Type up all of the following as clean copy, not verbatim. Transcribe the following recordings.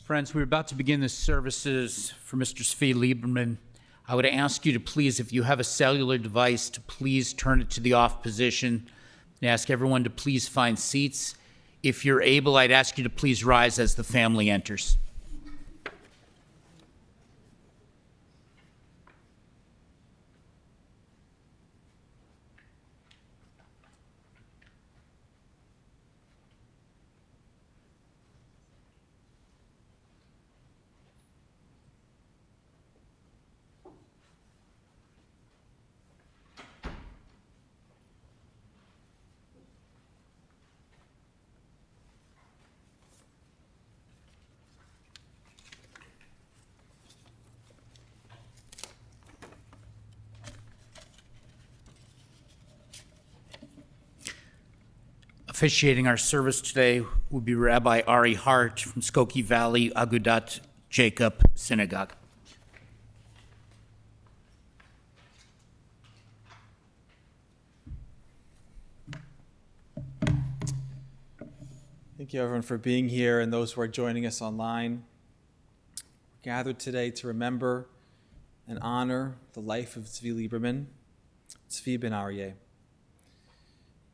Friends, we're about to begin the services for Mr. Zvie Liberman. I would ask you to please, if you have a cellular device, to please turn it to the off position. And ask everyone to please find seats. If you're able, I'd ask you to please rise as the family enters. Officiating our service today will be Rabbi Ari Hart from Skokie Valley Agudat Jacob Synagogue. Thank you, everyone, for being here and those who are joining us online. We're gathered today to remember and honor the life of Zvie Liberman, Tzvi ben Aryeh,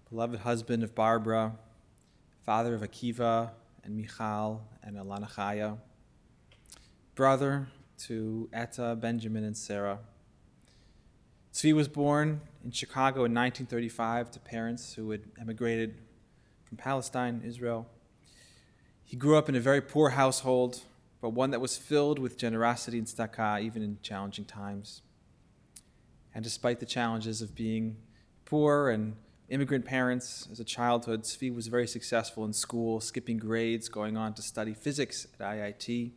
beloved husband of Barbara, father of Akiva and Michal and Alana Chaya, brother to Etta, Benjamin, and Sarah. Tzvi was born in Chicago in 1935 to parents who had emigrated from Palestine, Israel. He grew up in a very poor household, but one that was filled with generosity and tzedakah, even in challenging times. And despite the challenges of being poor and immigrant parents, as a childhood, Tzvi was very successful in school, skipping grades, going on to study physics at IIT.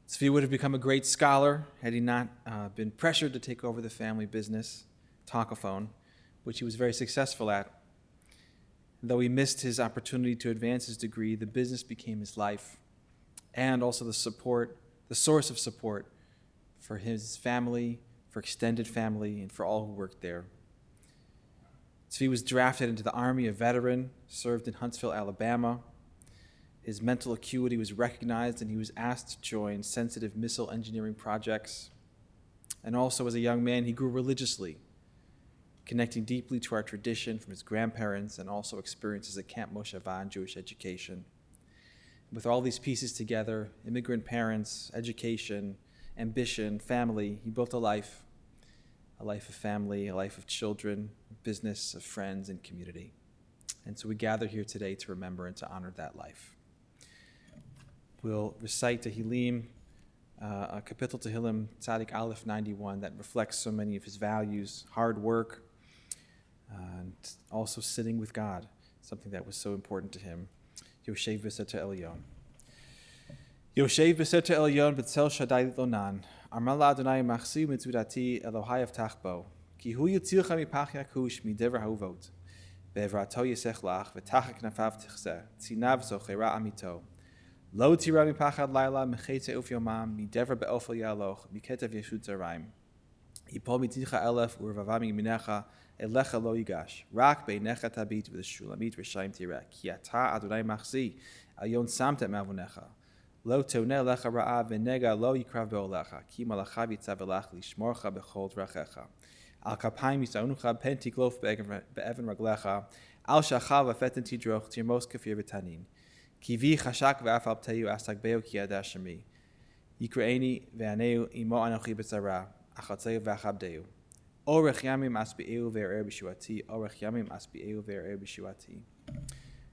Tzvi would have become a great scholar had he not been pressured to take over the family business, Talkaphone, which he was very successful at. Though he missed his opportunity to advance his degree, the business became his life, and also the source of support for his family, for extended family, and for all who worked there. Tzvi was drafted into the Army, a veteran, served in Huntsville, Alabama. His mental acuity was recognized, and he was asked to join sensitive missile engineering projects. And also, as a young man, he grew religiously, connecting deeply to our tradition from his grandparents and also experiences at Camp Moshava and Jewish education. With all these pieces together, immigrant parents, education, ambition, family, he built a life of family, a life of children, business, of friends, and community. And so we gather here today to remember and to honor that life. We'll recite Tehillim, a Kapitel Tehillim, Tzadik Aleph 91, that reflects so many of his values, hard work, and also sitting with God, something that was so important to him. Yoshev B'Seter Elyon. Yoshev B'Seter Elyon B'Tzel Shaddai Lonan. Armala Adonai Machsi Mitzvudati Elohai Avtach Bo. Ki hu yitzilcha mipach yakush midever hauvot. Be'evrato yisech lach v'tachak nafav tichzeh. Tzinav zochera amito. Lo tira mipachad laila mechete uf yomam midever be'ofel yaloch miketev yeshut zaraim. Yipol mitzicha elef urvavami minecha elecha lo yigash. Rak be'necha tabit v'shulamit v'shaim tirek. Ki ata Adonai Machsi Elyon samtet mavunecha. Lo teuneh lecha ra'a v'nega lo yikrav be'olecha. Ki malacha v'yitzav elach lishmorcha b'chol drachecha. Al kapayim yisaunucha pen tiklof be'evan raglecha. Al shacha v'feten tidroch tirmos kafir v'tanin. Ki vi chashak v'af al pteyu astagbeo ki yadash shemi. Yikraeni v'aneu imo anochi b'tzara. Achatzeyu v'achabdeu. Orech yamim asbi'eu ve'er b'shuati. Orech yamim asbi'eu ve'er b'shuati.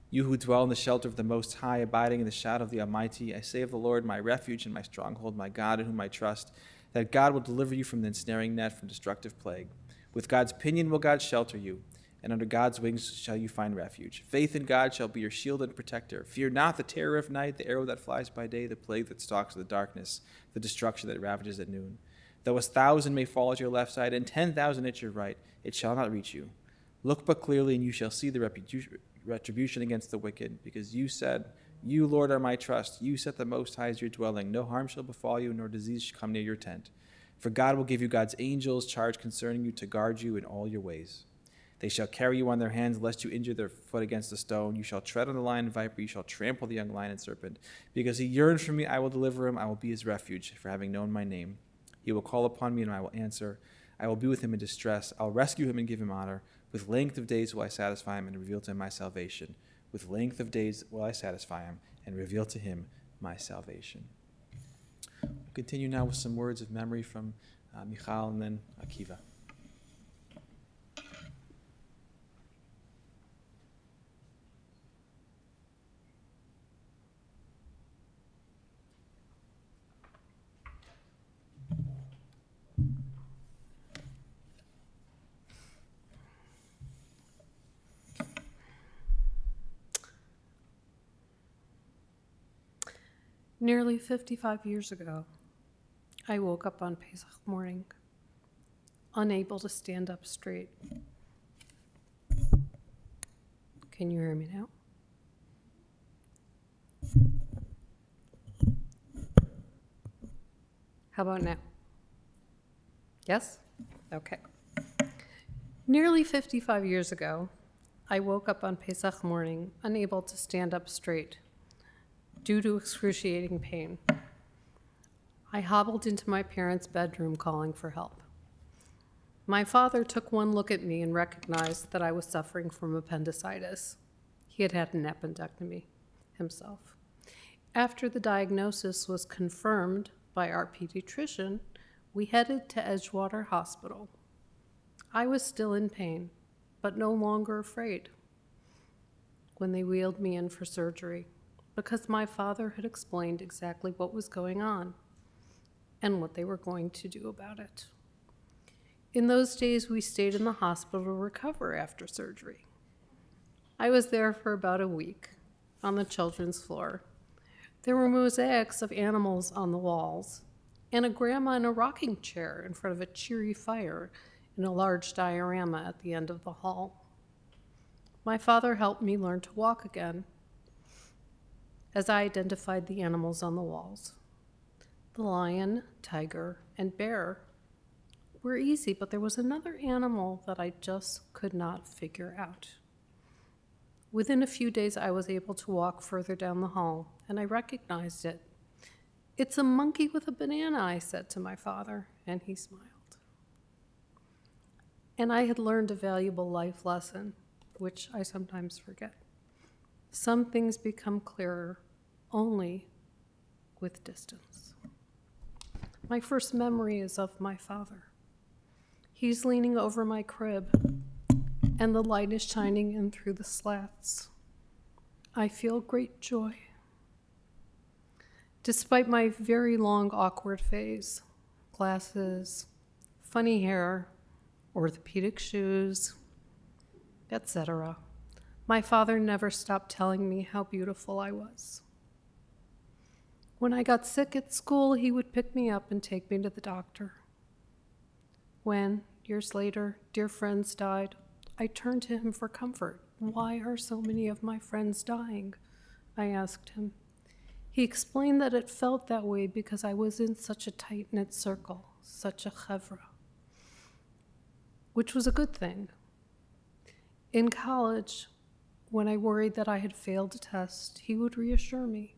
You who dwell in the shelter of the Most High, abiding in the shadow of the Almighty, I say of the Lord, my refuge and my stronghold, my God in whom I trust, that God will deliver you from the ensnaring net, from destructive plague. With God's pinion will God shelter you, and under God's wings shall you find refuge. Faith in God shall be your shield and protector. Fear not the terror of night, the arrow that flies by day, the plague that stalks in the darkness, the destruction that ravages at noon. Though 1,000 may fall at your left side and 10,000 at your right, it shall not reach you. Look but clearly, and you shall see the retribution against the wicked, because you said, You, Lord, are my trust. You set the Most High as your dwelling. No harm shall befall you, nor disease shall come near your tent. For God will give you God's angels charge concerning you to guard you in all your ways. They shall carry you on their hands, lest you injure their foot against a stone. You shall tread on the lion and viper. You shall trample the young lion and serpent. Because he yearned for me, I will deliver him. I will be his refuge, for having known my name. He will call upon me, and I will answer. I will be with him in distress. I will rescue him and give him honor. With length of days will I satisfy him and reveal to him my salvation. With length of days will I satisfy him and reveal to him my salvation. We'll continue now with some words of memory from Michal and then Akiva. Nearly 55 years ago, I woke up on Pesach morning, unable to stand up straight. Can you hear me now? How about now? Yes? Okay. Nearly 55 years ago, I woke up on Pesach morning, unable to stand up straight due to excruciating pain. I hobbled into my parents' bedroom calling for help. My father took one look at me and recognized that I was suffering from appendicitis. He had had an appendectomy himself. After the diagnosis was confirmed by our pediatrician, we headed to Edgewater Hospital. I was still in pain, but no longer afraid when they wheeled me in for surgery, because my father had explained exactly what was going on and what they were going to do about it. In those days, we stayed in the hospital to recover after surgery. I was there for about a week on the children's floor. There were mosaics of animals on the walls and a grandma in a rocking chair in front of a cheery fire in a large diorama at the end of the hall. My father helped me learn to walk again as I identified the animals on the walls. The lion, tiger, and bear were easy, but there was another animal that I just could not figure out. Within a few days, I was able to walk further down the hall, and I recognized it. "It's a monkey with a banana," I said to my father, and he smiled. And I had learned a valuable life lesson, which I sometimes forget. Some things become clearer only with distance. My first memory is of my father. He's leaning over my crib, and the light is shining in through the slats. I feel great joy. Despite my very long, awkward phase, glasses, funny hair, orthopedic shoes, etc., my father never stopped telling me how beautiful I was. When I got sick at school, he would pick me up and take me to the doctor. When, years later, dear friends died, I turned to him for comfort. "Why are so many of my friends dying?" I asked him. He explained that it felt that way because I was in such a tight-knit circle, such a chevra, which was a good thing. In college, when I worried that I had failed a test, he would reassure me.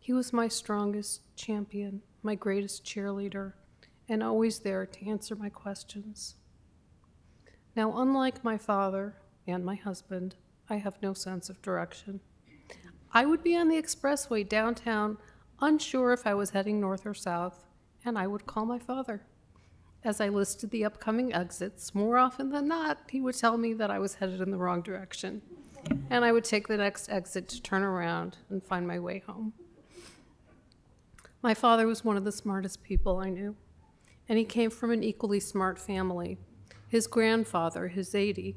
He was my strongest champion, my greatest cheerleader, and always there to answer my questions. Now, unlike my father and my husband, I have no sense of direction. I would be on the expressway downtown, unsure if I was heading north or south, and I would call my father. As I listed the upcoming exits, more often than not, he would tell me that I was headed in the wrong direction, and I would take the next exit to turn around and find my way home. My father was one of the smartest people I knew, and he came from an equally smart family. His grandfather, his Zadie,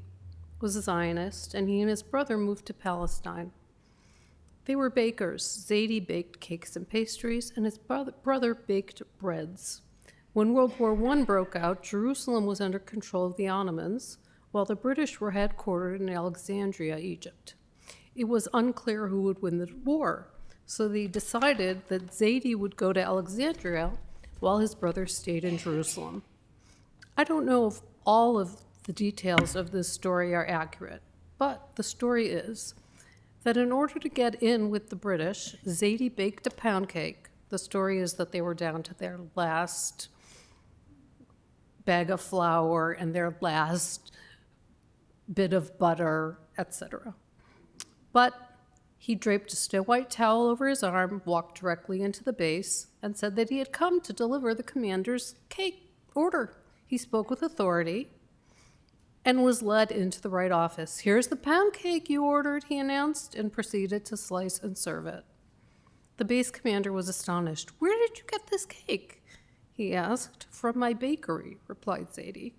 was a Zionist, and he and his brother moved to Palestine. They were bakers. Zadie baked cakes and pastries, and his brother baked breads. When World War I broke out, Jerusalem was under control of the Ottomans, while the British were headquartered in Alexandria, Egypt. It was unclear who would win the war, so they decided that Zadie would go to Alexandria while his brother stayed in Jerusalem. I don't know if all of the details of this story are accurate, but the story is that in order to get in with the British, Zadie baked a pound cake. The story is that they were down to their last bag of flour and their last bit of butter, etc. But he draped a snow-white towel over his arm, walked directly into the base, and said that he had come to deliver the commander's cake order. He spoke with authority and was led into the right office. "Here's the pound cake you ordered," he announced, and proceeded to slice and serve it. The base commander was astonished. "Where did you get this cake?" he asked. "From my bakery," replied Zadie,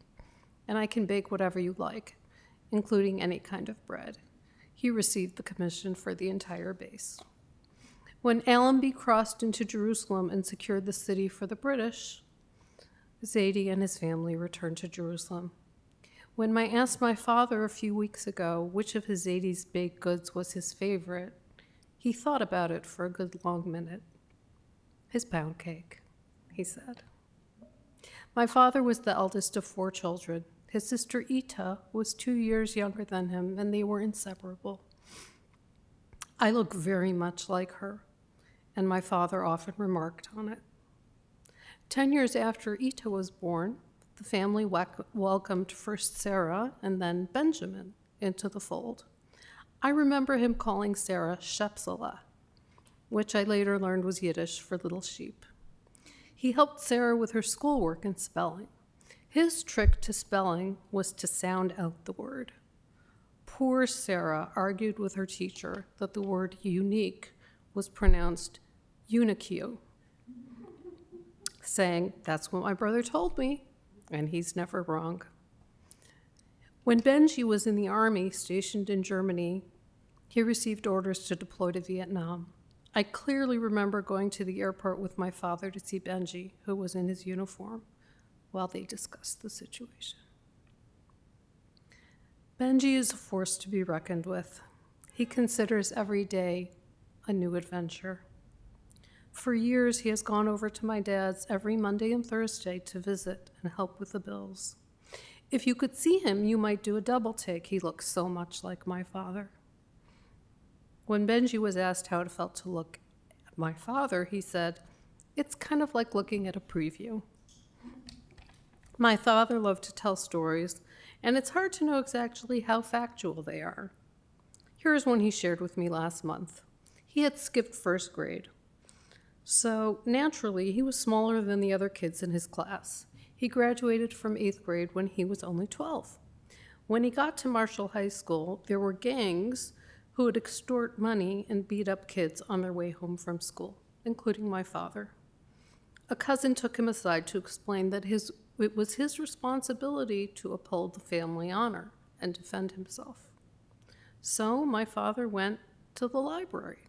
"and I can bake whatever you like, including any kind of bread." He received the commission for the entire base. When Allenby crossed into Jerusalem and secured the city for the British, Zadie and his family returned to Jerusalem. When I asked my father a few weeks ago which of his Zadie's baked goods was his favorite, he thought about it for a good long minute. "His pound cake," he said. My father was the eldest of 4 children. His sister Ita was 2 years younger than him, and they were inseparable. I look very much like her, and my father often remarked on it. 10 years after Ita was born, the family welcomed first Sarah and then Benjamin into the fold. I remember him calling Sarah Shepsela, which I later learned was Yiddish for little sheep. He helped Sarah with her schoolwork and spelling. His trick to spelling was to sound out the word. Poor Sarah argued with her teacher that the word unique was pronounced unique, saying, "That's what my brother told me, and he's never wrong." When Benji was in the army stationed in Germany, he received orders to deploy to Vietnam. I clearly remember going to the airport with my father to see Benji, who was in his uniform, while they discussed the situation. Benji is a force to be reckoned with. He considers every day a new adventure. For years, he has gone over to my dad's every Monday and Thursday to visit and help with the bills. If you could see him, you might do a double take. He looks so much like my father. When Benji was asked how it felt to look at my father, he said, "It's kind of like looking at a preview." My father loved to tell stories, and it's hard to know exactly how factual they are. Here's one he shared with me last month. He had skipped first grade, so naturally he was smaller than the other kids in his class. He graduated from 8th grade when he was only 12. When he got to Marshall High School, there were gangs who would extort money and beat up kids on their way home from school, including my father. A cousin took him aside to explain that it was his responsibility to uphold the family honor and defend himself. So my father went to the library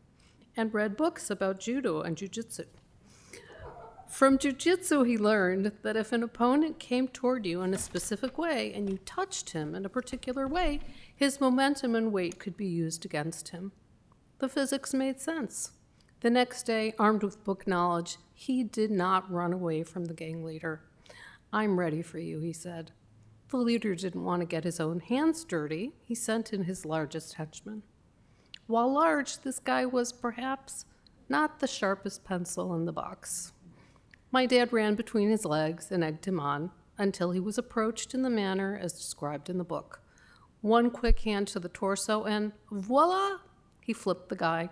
and read books about judo and jujitsu. From jujitsu, he learned that if an opponent came toward you in a specific way and you touched him in a particular way, his momentum and weight could be used against him. The physics made sense. The next day, armed with book knowledge, he did not run away from the gang leader. "I'm ready for you," he said. The leader didn't want to get his own hands dirty. He sent in his largest henchman. While large, this guy was perhaps not the sharpest pencil in the box. My dad ran between his legs and egged him on until he was approached in the manner as described in the book. One quick hand to the torso and voila, he flipped the guy.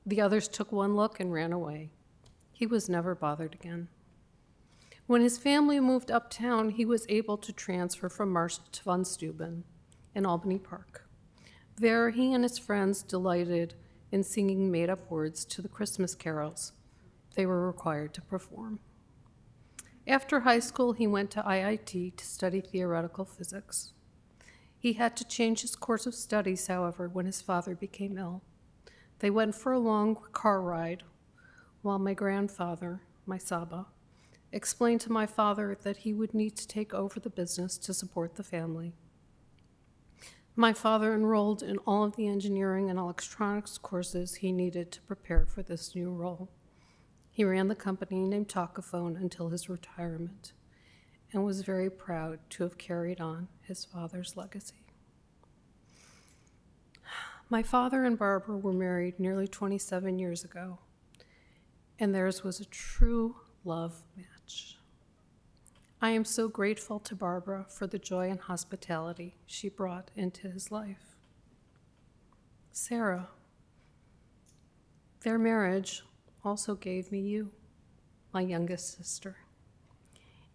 The others took one look and ran away. He was never bothered again. When his family moved uptown, he was able to transfer from Marshall to Von Steuben in Albany Park. There, he and his friends delighted in singing made-up words to the Christmas carols they were required to perform. After high school, he went to IIT to study theoretical physics. He had to change his course of studies, however, when his father became ill. They went for a long car ride while my grandfather, my Saba, explained to my father that he would need to take over the business to support the family. My father enrolled in all of the engineering and electronics courses he needed to prepare for this new role. He ran the company named Talkaphone until his retirement. and was very proud to have carried on his father's legacy. My father and Barbara were married nearly 27 years ago, and theirs was a true love match. I am so grateful to Barbara for the joy and hospitality she brought into his life. Sarah, their marriage also gave me you, my youngest sister.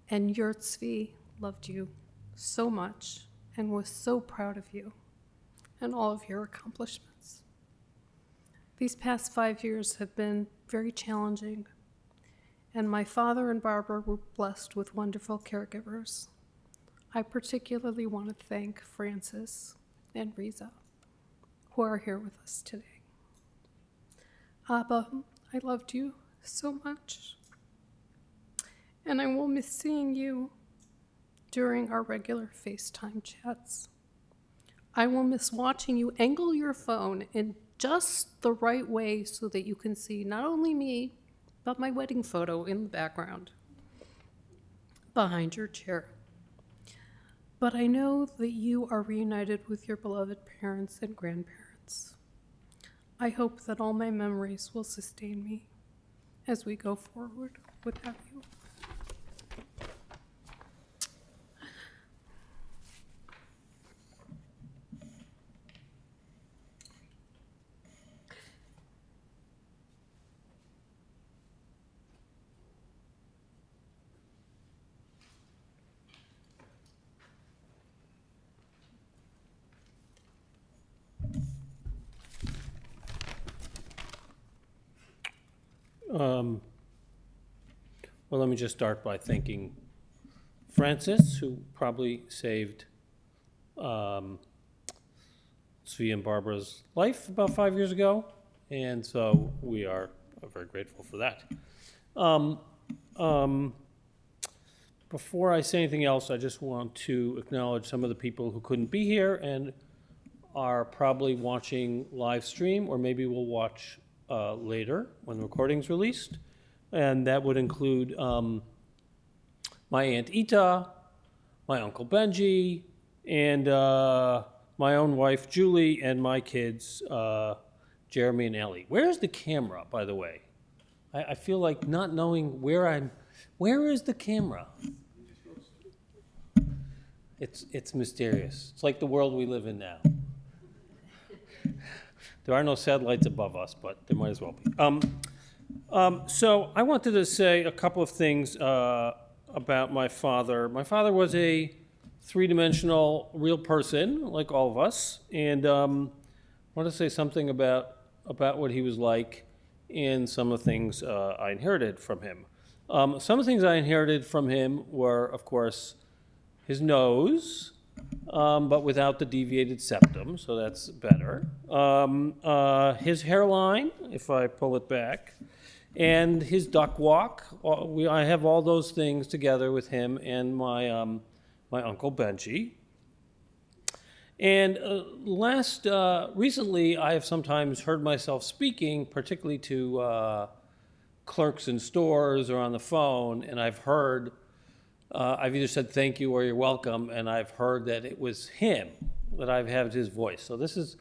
And your Zvie loved you so much and was so proud of you and all of your accomplishments. These past 5 years have been very challenging, and my father and Barbara were blessed with wonderful caregivers. I particularly want to thank Francis and Riza, who are here with us today. Abba, I loved you so much, and I will miss seeing you during our regular FaceTime chats. I will miss watching you angle your phone in just the right way so that you can see not only me, but my wedding photo in the background behind your chair. But I know that you are reunited with your beloved parents and grandparents. I hope that all my memories will sustain me as we go forward without you. Well, let me just start by thanking Francis, who probably saved Zvie and Barbara's life about 5 years ago, and so we are very grateful for that. Before I say anything else, I just want to acknowledge some of the people who couldn't be here and are probably watching live stream, or maybe will watch later when the recording's released. And that would include my Aunt Ita, my Uncle Benji, and my own wife, Julie, and my kids, Jeremy and Ellie. Where's the camera, by the way? I feel like not knowing where is the camera? It's mysterious. It's like the world we live in now. There are no satellites above us, but there might as well be. So I wanted to say a couple of things about my father. My father was a three-dimensional real person, like all of us, and I want to say something about what he was like and some of the things I inherited from him. Some of the things I inherited from him were, of course, his nose, but without the deviated septum, so that's better. His hairline, if I pull it back, and his duck walk. I have all those things together with him and my Uncle Benji. And recently, I have sometimes heard myself speaking, particularly to clerks in stores or on the phone, and I've either said thank you or you're welcome, and I've heard that it was him, that I've had his voice. So this is,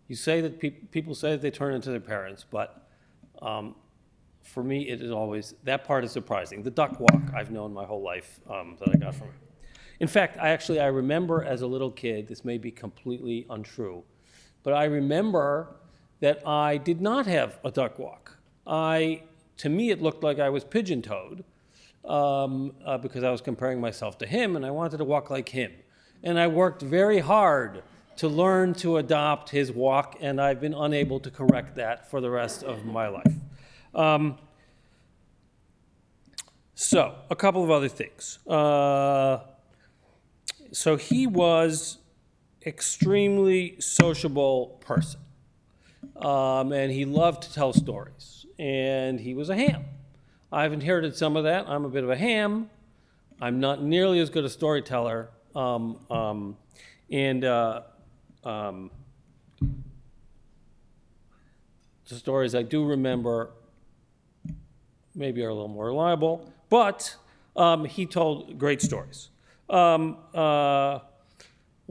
you say that people say that they turn into their parents, but for me, it is always, that part is surprising. The duck walk I've known my whole life that I got from him. In fact, I remember as a little kid, this may be completely untrue, but I remember that I did not have a duck walk. To me, it looked like I was pigeon-toed because I was comparing myself to him, and I wanted to walk like him. And I worked very hard to learn to adopt his walk, and I've been unable to correct that for the rest of my life. So, a couple of other things. So he was extremely sociable person, and he loved to tell stories, and he was a ham. I've inherited some of that. I'm a bit of a ham. I'm not nearly as good a storyteller, the stories I do remember maybe are a little more reliable, but He told great stories. One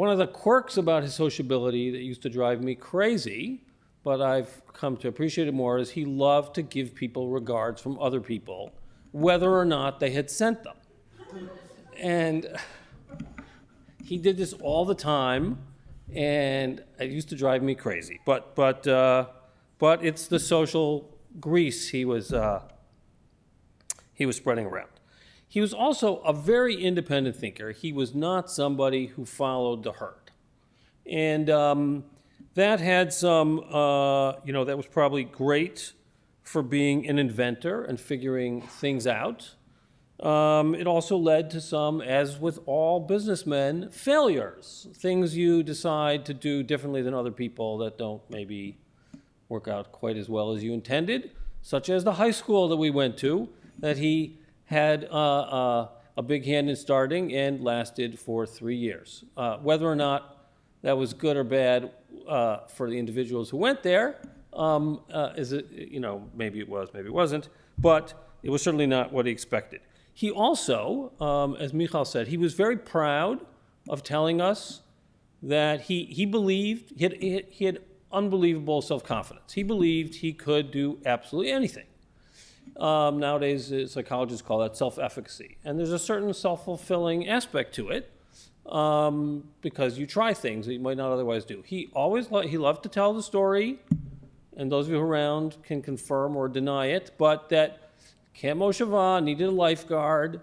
of the quirks about his sociability that used to drive me crazy, but I've come to appreciate it more, is he loved to give people regards from other people, whether or not they had sent them. And he did this all the time, and it used to drive me crazy. But it's the social grease he was spreading around. He was also a very independent thinker. He was not somebody who followed the herd. And that had some, that was probably great for being an inventor and figuring things out. It also led to some, as with all businessmen, failures. Things you decide to do differently than other people that don't maybe work out quite as well as you intended, such as the high school that we went to, that he had a big hand in starting and lasted for 3 years. Whether or not that was good or bad for the individuals who went there, maybe it was, maybe it wasn't, but it was certainly not what he expected. He also, as Michal said, he was very proud of telling us that he believed, he had unbelievable self-confidence. He believed he could do absolutely anything. Nowadays, psychologists call that self-efficacy. And there's a certain self-fulfilling aspect to it because you try things that you might not otherwise do. He loved to tell the story, and those of you around can confirm or deny it, but that Camp Mosheva needed a lifeguard,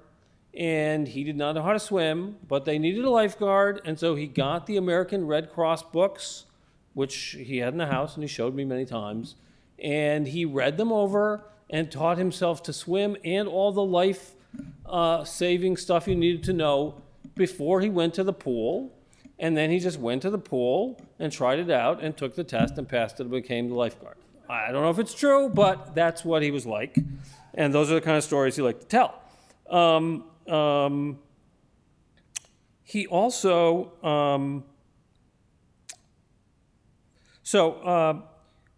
and he did not know how to swim, but they needed a lifeguard, and so he got the American Red Cross books, which he had in the house, and he showed me many times, and he read them over and taught himself to swim and all the life-saving stuff he needed to know before he went to the pool. And then he just went to the pool and tried it out and took the test and passed it and became the lifeguard. I don't know if it's true, but that's what he was like. And those are the kind of stories he liked to tell. He also...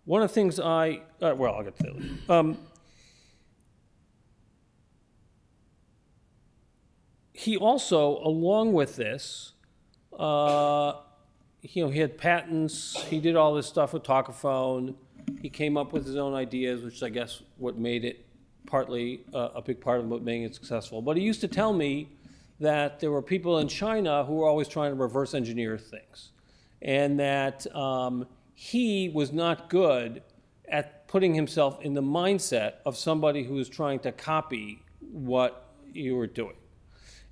one of the things I'll get to that later. He also, along with this, he had patents. He did all this stuff with Talkaphone. He came up with his own ideas, which is, I guess, what made it partly a big part of what made it successful. But he used to tell me that there were people in China who were always trying to reverse engineer things, and that he was not good at putting himself in the mindset of somebody who was trying to copy what you were doing.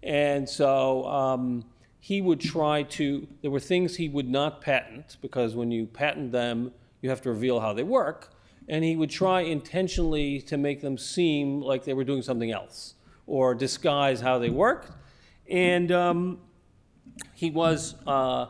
And so he would there were things he would not patent, because when you patent them, you have to reveal how they work. And he would try intentionally to make them seem like they were doing something else or disguise how they worked. And he was a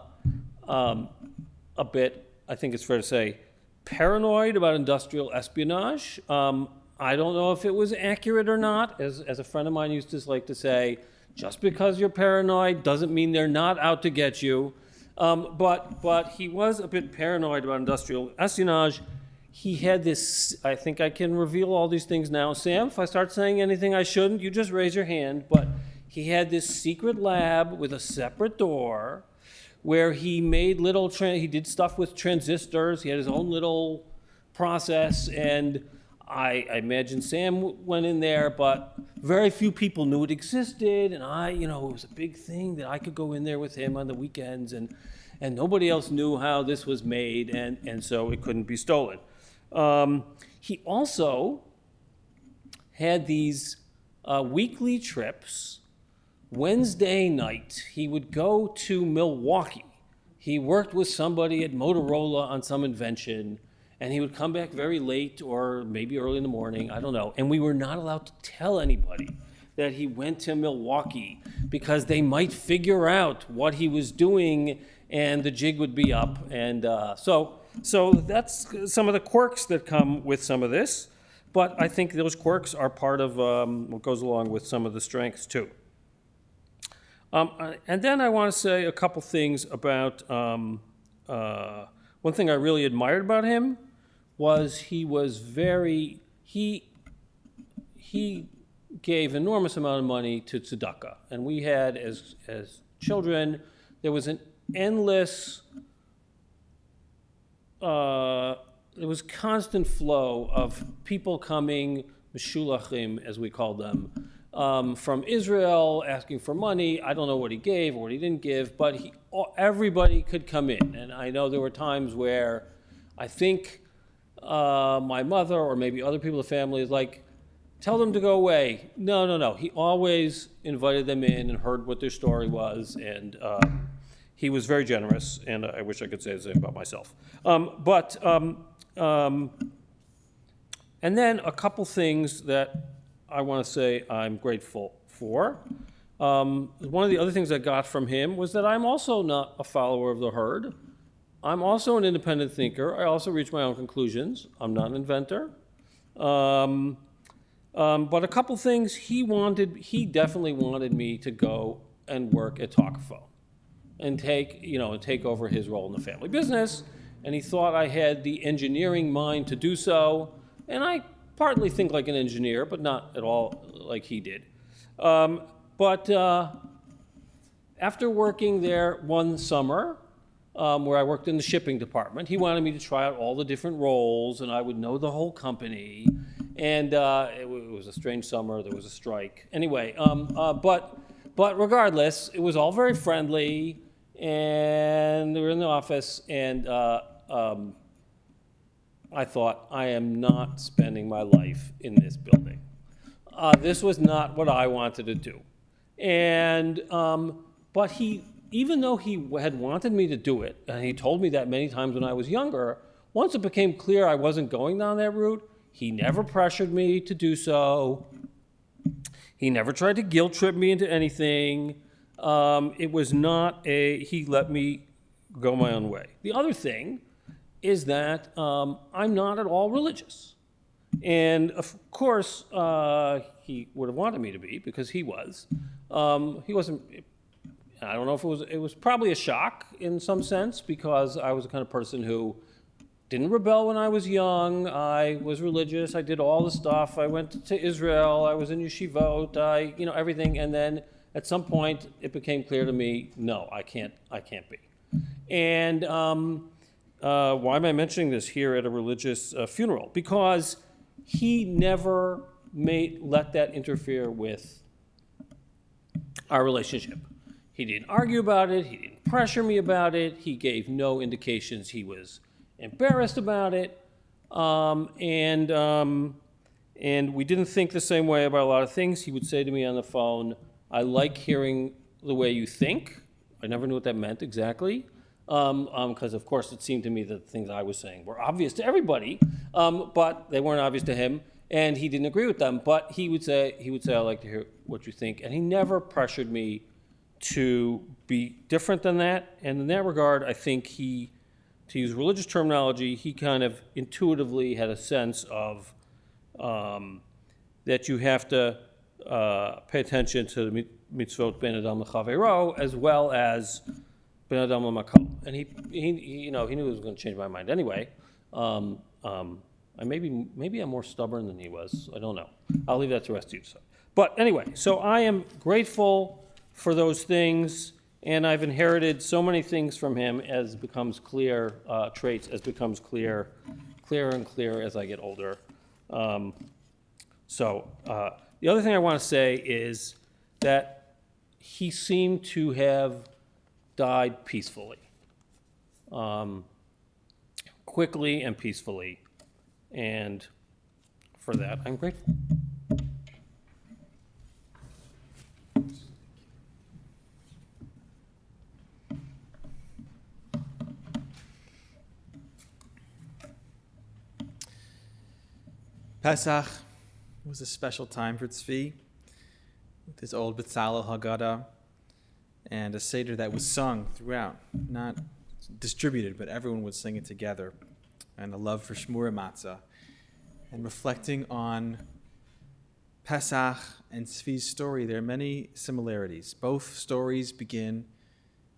bit, I think it's fair to say, paranoid about industrial espionage. I don't know if it was accurate or not. As a friend of mine used to like to say, just because you're paranoid doesn't mean they're not out to get you. But he was a bit paranoid about industrial espionage. He had this, I think I can reveal all these things now. Sam, if I start saying anything I shouldn't, you just raise your hand. But he had this secret lab with a separate door where he made he did stuff with transistors. He had his own little process, and I imagine Sam went in there, but very few people knew it existed, and it was a big thing that I could go in there with him on the weekends, and nobody else knew how this was made, and so it couldn't be stolen. He also had these weekly trips. Wednesday night, he would go to Milwaukee. He worked with somebody at Motorola on some invention, and he would come back very late or maybe early in the morning, I don't know. And we were not allowed to tell anybody that he went to Milwaukee because they might figure out what he was doing and the jig would be up. And so that's some of the quirks that come with some of this. But I think those quirks are part of what goes along with some of the strengths too. And then I want to say a couple things about, one thing I really admired about him was he was he gave enormous amount of money to tzedakah. And we had, as children, there was an endless, there was constant flow of people coming, meshulachim, as we called them, from Israel, asking for money. I don't know what he gave or what he didn't give, but everybody could come in. And I know there were times where I think my mother or maybe other people in the family is like, tell them to go away. No. He always invited them in and heard what their story was, and he was very generous, and I wish I could say the same about myself. And then a couple things that I want to say I'm grateful for. One of the other things I got from him was that I'm also not a follower of the herd. I'm also an independent thinker. I also reach my own conclusions. I'm not an inventor. But a couple things he definitely wanted me to go and work at Talkaphone and take over his role in the family business. And he thought I had the engineering mind to do so. And I partly think like an engineer, but not at all like he did. But after working there one summer, where I worked in the shipping department, he wanted me to try out all the different roles, and I would know the whole company. And it was a strange summer. There was a strike. Anyway, but regardless, it was all very friendly, and they were in the office, and I thought, I am not spending my life in this building. This was not what I wanted to do. And but even though he had wanted me to do it, and he told me that many times when I was younger, once it became clear I wasn't going down that route, he never pressured me to do so. He never tried to guilt trip me into anything. It was not he let me go my own way. The other thing is that I'm not at all religious. And of course, he would have wanted me to be, because he was. He wasn't, I don't know if it was probably a shock in some sense, because I was the kind of person who didn't rebel when I was young. I was religious. I did all the stuff. I went to Israel. I was in yeshivot. Everything. And then at some point, it became clear to me, no, I can't be. And why am I mentioning this here at a religious funeral? Because he never let that interfere with our relationship. He didn't argue about it. He didn't pressure me about it. He gave no indications he was embarrassed about it. And we didn't think the same way about a lot of things. He would say to me on the phone, I like hearing the way you think. I never knew what that meant exactly. Because of course it seemed to me that the things I was saying were obvious to everybody, but they weren't obvious to him, and he didn't agree with them. But he would say, I like to hear what you think, and he never pressured me to be different than that. And in that regard, I think to use religious terminology, he kind of intuitively had a sense of that you have to pay attention to the mitzvot ben adam l'chaveiro as well as ben adam l'makol. And he knew it was going to change my mind anyway. Maybe I'm more stubborn than he was. I don't know. I'll leave that to the rest of you. But anyway, so I am grateful for those things, and I've inherited so many things from him as becomes clear, traits as becomes clearer and clearer as I get older. The other thing I want to say is that he seemed to have died peacefully, quickly and peacefully, and for that I'm grateful. Pesach was a special time for Zvie, with his old Betzalel Haggadah, and a Seder that was sung throughout, not distributed, but everyone would sing it together, and a love for Shmura Matzah. And reflecting on Pesach and Zvie's story, there are many similarities. Both stories begin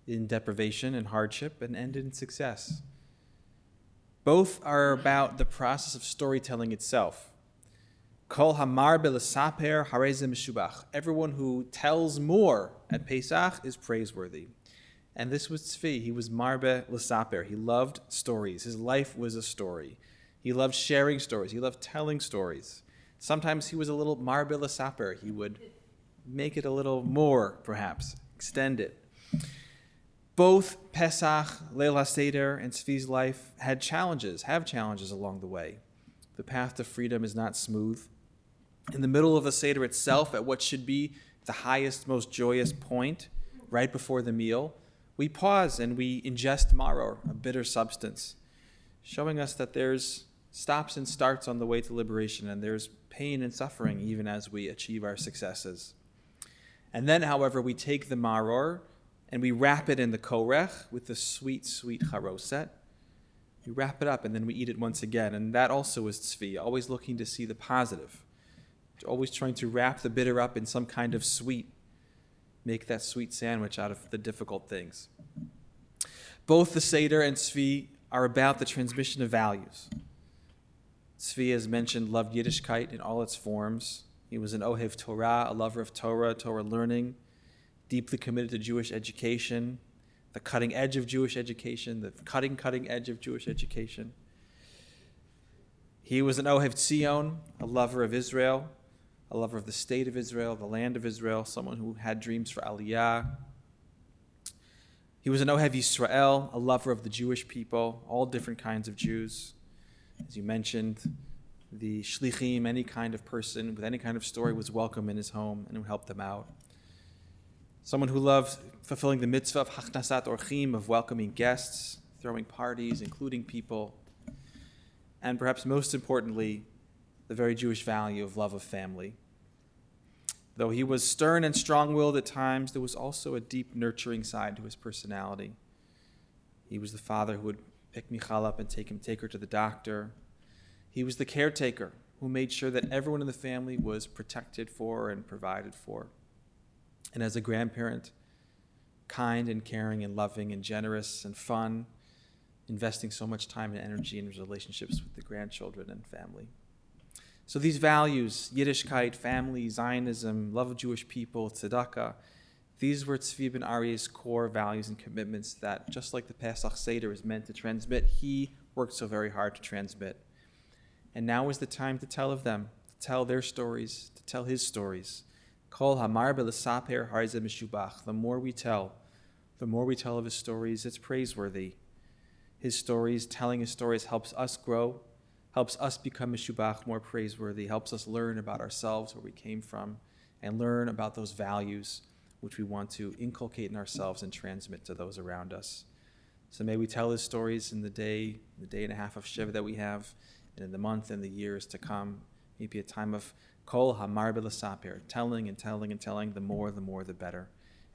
in deprivation and hardship and end in success. Both are about the process of storytelling itself. Kol hamar b'lesaper harezim meshubach. Everyone who tells more at Pesach is praiseworthy. And this was Tzvi. He was marbe l'saper. He loved stories. His life was a story. He loved sharing stories. He loved telling stories. Sometimes he was a little marbe l'saper. He would make it a little more, perhaps, extend it. Both Pesach, Leil HaSeder, and Tzvi's life have challenges along the way. The path to freedom is not smooth. In the middle of the Seder itself, at what should be the highest, most joyous point, right before the meal, we pause and we ingest maror, a bitter substance, showing us that there's stops and starts on the way to liberation, and there's pain and suffering even as we achieve our successes. And then, however, we take the maror and we wrap it in the korech with the sweet, sweet charoset. We wrap it up and then we eat it once again. And that also is tzvi, always looking to see the positive, always trying to wrap the bitter up in some kind of sweet, make that sweet sandwich out of the difficult things. Both the Seder and tzvi are about the transmission of values. Tzvi, as mentioned, loved Yiddishkeit in all its forms. He was an Ohev Torah, a lover of Torah, Torah learning, deeply committed to Jewish education, the cutting edge of Jewish education, the cutting edge of Jewish education. He was an Ohev Tzion, a lover of Israel, a lover of the state of Israel, the land of Israel, someone who had dreams for Aliyah. He was an Ohev Yisrael, a lover of the Jewish people, all different kinds of Jews. As you mentioned, the shlichim, any kind of person with any kind of story, was welcome in his home and who helped them out. Someone who loved fulfilling the mitzvah of hachnasat orchim, of welcoming guests, throwing parties, including people, and perhaps most importantly, the very Jewish value of love of family. Though he was stern and strong-willed at times, there was also a deep nurturing side to his personality. He was the father who would pick Michal up and take her to the doctor. He was the caretaker who made sure that everyone in the family was protected for and provided for. And as a grandparent, kind and caring and loving and generous and fun, investing so much time and energy in his relationships with the grandchildren and family. So these values, Yiddishkeit, family, Zionism, love of Jewish people, tzedakah, these were Zvie ben Aryeh's core values and commitments that, just like the Pesach Seder is meant to transmit, he worked so very hard to transmit. And now is the time to tell of them, to tell their stories, to tell his stories. Kol hamar b'lesaper harizeh meshubach. The more we tell of his stories, it's praiseworthy. His stories, telling his stories, helps us grow, helps us become meshubach, more praiseworthy, helps us learn about ourselves, where we came from, and learn about those values which we want to inculcate in ourselves and transmit to those around us. So may we tell his stories in the day and a half of Shiva that we have, and in the month and the years to come. May it be a time of kol hamar b'lesaper, telling and telling and telling, the more the better.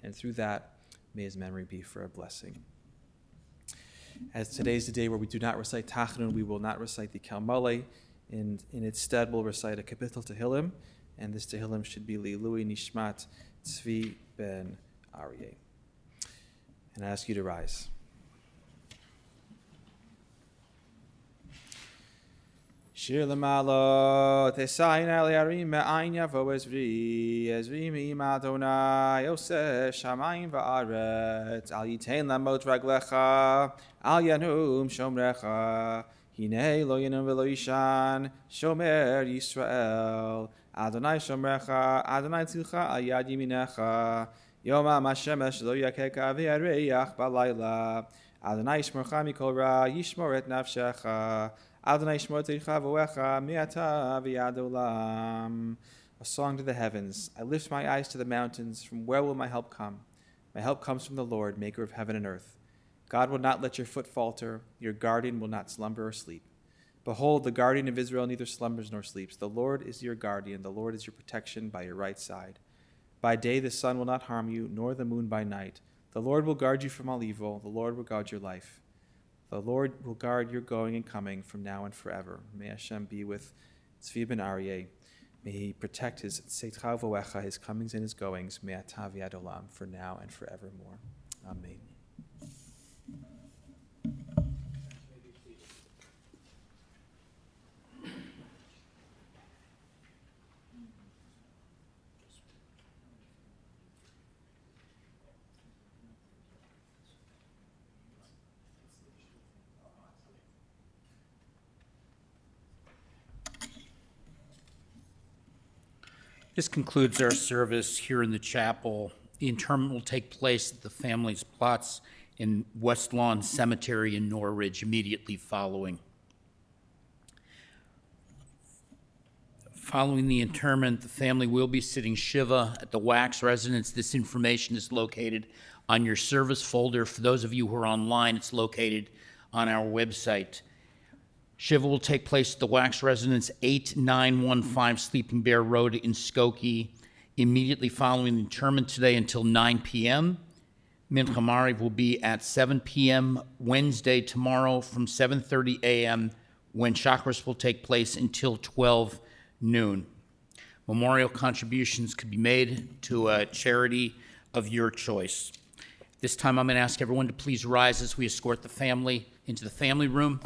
And through that, may his memory be for a blessing. As today's the day where we do not recite Tachanun, we will not recite the Kalmale. In its stead, we'll recite a kapitel Tehillim, and this Tehillim should be Li'ilui Nishmat Zvie ben Aryeh. And I ask you to rise. Shir l'malo tesayin al yarim me'ayin yavo Zvie me'ima Adonai Yoseh shamayim va'aretz al yitein lamot raglecha al yanum shomrecha hinei lo yanum v'lo yishan shomer Yisrael Adonai shomrecha Adonai tzilcha al yad yiminecha yomam hashemesh lo yakeka v'yareach balayla Adonai yishmorcha mikol ra yishmor et nafshecha Adonai shmor teicha v'oecha mi'ata v'yad olam. A song to the heavens. I lift my eyes to the mountains. From where will my help come? My help comes from the Lord, maker of heaven and earth. God will not let your foot falter. Your guardian will not slumber or sleep. Behold, the guardian of Israel neither slumbers nor sleeps. The Lord is your guardian. The Lord is your protection by your right side. By day the sun will not harm you, nor the moon by night. The Lord will guard you from all evil. The Lord will guard your life. The Lord will guard your going and coming from now and forever. May Hashem be with Zvie ben Aryeh. May he protect his Seitcha v'oecha, his comings and his goings, me'ata v'yad olam, for now and forevermore. Amen. This concludes our service here in the chapel. The interment will take place at the family's plots in West Lawn Cemetery in Norridge immediately following. Following the interment, the family will be sitting Shiva at the Wax residence. This information is located on your service folder. For those of you who are online, it's located on our website. Shiva will take place at the Wax residence, 8915 Sleeping Bear Road in Skokie, immediately following the interment today until 9 p.m. Mincha Mariv will be at 7 p.m. Wednesday tomorrow from 7:30 a.m. when Chakras will take place until 12 noon. Memorial contributions could be made to a charity of your choice. This time I'm going to ask everyone to please rise as we escort the family into the family room.